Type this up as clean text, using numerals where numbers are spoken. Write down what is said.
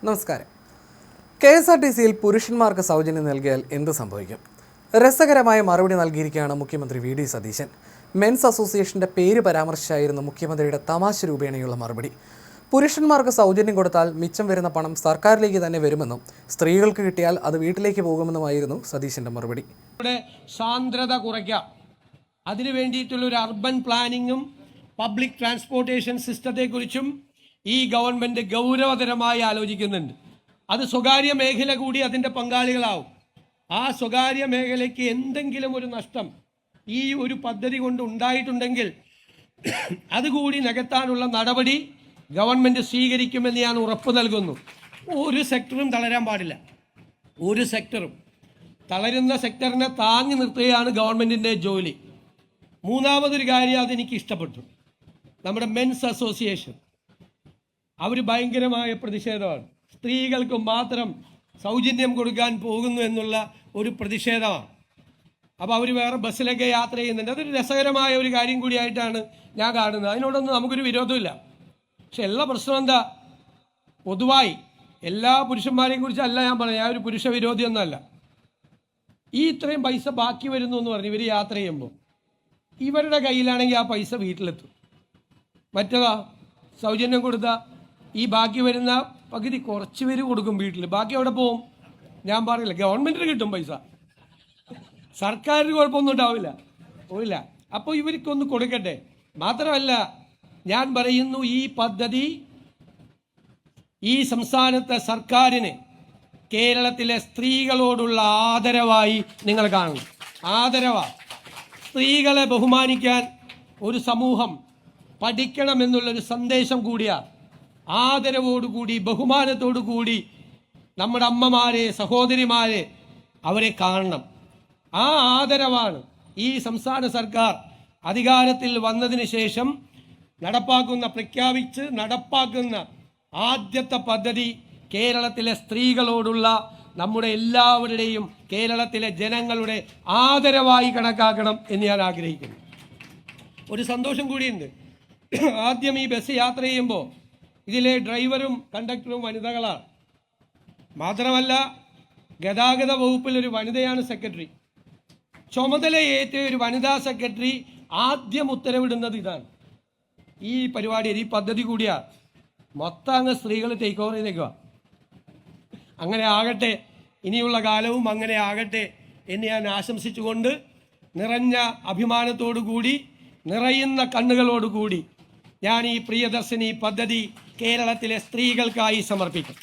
നമസ്കാരം. KSRTCയിൽ പുരുഷന്മാർക്ക് സൗജന്യം നൽകിയാൽ എന്ത് സംഭവിക്കും? രസകരമായ മറുപടി നൽകിയിരിക്കുകയാണ് മുഖ്യമന്ത്രി VD സതീശൻ. മെൻസ് അസോസിയേഷന്റെ പേര് പരാമർശിച്ചായിരുന്നു മുഖ്യമന്ത്രിയുടെ തമാശ രൂപേണയുള്ള മറുപടി. പുരുഷന്മാർക്ക് സൗജന്യം കൊടുത്താൽ മിച്ചം വരുന്ന പണം സർക്കാരിലേക്ക് തന്നെ വരുമെന്നും സ്ത്രീകൾക്ക് കിട്ടിയാൽ അത് വീട്ടിലേക്ക് പോകുമെന്നുമായിരുന്നു സതീശന്റെ മറുപടി. സാന്ദ്രത കുറയ്ക്കാം, അതിനു വേണ്ടിയിട്ടുള്ള ഒരു അർബൻ പ്ലാനിങ്ങും പബ്ലിക് ട്രാൻസ്പോർട്ടേഷൻ സിസ്റ്റത്തെക്കുറിച്ചും ഈ ഗവൺമെൻറ് ഗൗരവതരമായി ആലോചിക്കുന്നുണ്ട്. അത് സ്വകാര്യ മേഖല കൂടി അതിൻ്റെ പങ്കാളികളാവും. ആ സ്വകാര്യ മേഖലയ്ക്ക് എന്തെങ്കിലും ഒരു നഷ്ടം ഈ ഒരു പദ്ധതി കൊണ്ട് ഉണ്ടായിട്ടുണ്ടെങ്കിൽ അതുകൂടി നികത്താനുള്ള നടപടി ഗവൺമെൻറ് സ്വീകരിക്കുമെന്ന് ഞാൻ ഉറപ്പ് നൽകുന്നു. ഒരു സെക്ടറും തളരാൻ പാടില്ല. ഒരു സെക്ടറും തളരുന്ന സെക്ടറിനെ താങ്ങി നിർത്തുകയാണ് ഗവൺമെൻറ്റിൻ്റെ ജോലി. മൂന്നാമതൊരു കാര്യം അതെനിക്ക് ഇഷ്ടപ്പെട്ടു. നമ്മുടെ മെൻസ് അസോസിയേഷൻ അവർ ഭയങ്കരമായ പ്രതിഷേധമാണ്. സ്ത്രീകൾക്ക് മാത്രം സൗജന്യം കൊടുക്കാൻ പോകുന്നു എന്നുള്ള ഒരു പ്രതിഷേധമാണ്. അപ്പോൾ അവർ വേറെ ബസ്സിലൊക്കെ യാത്ര ചെയ്യുന്നുണ്ട്. അതൊരു രസകരമായ ഒരു കാര്യം കൂടിയായിട്ടാണ് ഞാൻ കാണുന്നത്. അതിനോടൊന്നും നമുക്കൊരു വിരോധമില്ല. പക്ഷെ എല്ലാ പ്രശ്നം എന്താ, പൊതുവായി എല്ലാ പുരുഷന്മാരെയും കുറിച്ചല്ല ഞാൻ പറഞ്ഞത്. ഞാൻ ഒരു പുരുഷ വിരോധിയൊന്നുമല്ല. ഈ ഇത്രയും പൈസ ബാക്കി വരുന്നു എന്ന് പറഞ്ഞ് ഇവർ യാത്ര ചെയ്യുമ്പോൾ ഇവരുടെ കയ്യിലാണെങ്കിൽ ആ പൈസ വീട്ടിലെത്തും. മറ്റേതാ സൗജന്യം കൊടുത്താൽ ഈ ബാക്കി വരുന്ന പകുതി കുറച്ച് പേര് കൊടുക്കും വീട്ടിൽ, ബാക്കി അവിടെ പോവും. ഞാൻ പറയില്ല, ഗവൺമെൻറ്റിന് കിട്ടും പൈസ, സർക്കാരിന് കുഴപ്പമൊന്നും ഉണ്ടാവില്ല, പോയില്ല. അപ്പോൾ ഇവർക്കൊന്ന് കൊടുക്കട്ടെ. മാത്രമല്ല ഞാൻ പറയുന്നു, ഈ പദ്ധതി ഈ സംസ്ഥാനത്തെ സർക്കാരിന് കേരളത്തിലെ സ്ത്രീകളോടുള്ള ആദരവായി നിങ്ങൾ കാണണം. ആദരവാണ്. സ്ത്രീകളെ ബഹുമാനിക്കാൻ ഒരു സമൂഹം പഠിക്കണമെന്നുള്ളൊരു സന്ദേശം കൂടിയാണ്. ആദരവോടുകൂടി ബഹുമാനത്തോടുകൂടി നമ്മുടെ അമ്മമാരെ, സഹോദരിമാരെ അവരെ കാണണം. ആ ആദരവാണ് ഈ സംസ്ഥാന സർക്കാർ അധികാരത്തിൽ വന്നതിന് ശേഷം പ്രഖ്യാപിച്ച് നടപ്പാക്കുന്ന ആദ്യത്തെ പദ്ധതി കേരളത്തിലെ സ്ത്രീകളോടുള്ള നമ്മുടെ എല്ലാവരുടെയും കേരളത്തിലെ ജനങ്ങളുടെ ആദരവായി കണക്കാക്കണം എന്ന് ഞാൻ ആഗ്രഹിക്കുന്നു. ഒരു സന്തോഷം കൂടിയുണ്ട്. ആദ്യം ഈ ബസ് യാത്ര ചെയ്യുമ്പോൾ ഇതിലെ ഡ്രൈവറും കണ്ടക്ടറും വനിതകളാണ്. മാത്രമല്ല ഗതാഗത വകുപ്പിൽ ഒരു വനിതയാണ് സെക്രട്ടറി. ചുമതലയേറ്റ ഒരു വനിതാ സെക്രട്ടറി ആദ്യം ഉത്തരവിടുന്നത് ഇതാണ്. ഈ പരിപാടി, ഈ പദ്ധതി കൂടിയാണ്. മൊത്തം അങ്ങ് സ്ത്രീകൾ ടേക്ക് ഓവർ ചെയ്തേക്കുക. അങ്ങനെ ആകട്ടെ, ഇനിയുള്ള കാലവും അങ്ങനെ ആകട്ടെ എന്ന് ഞാൻ ആശംസിച്ചുകൊണ്ട് നിറഞ്ഞ അഭിമാനത്തോടു കൂടി, നിറയുന്ന കണ്ണുകളോടുകൂടി ഞാൻ ഈ പ്രിയദർശിനി പദ്ധതി കേരളത്തിലെ സ്ത്രീകൾക്കായി സമർപ്പിക്കും.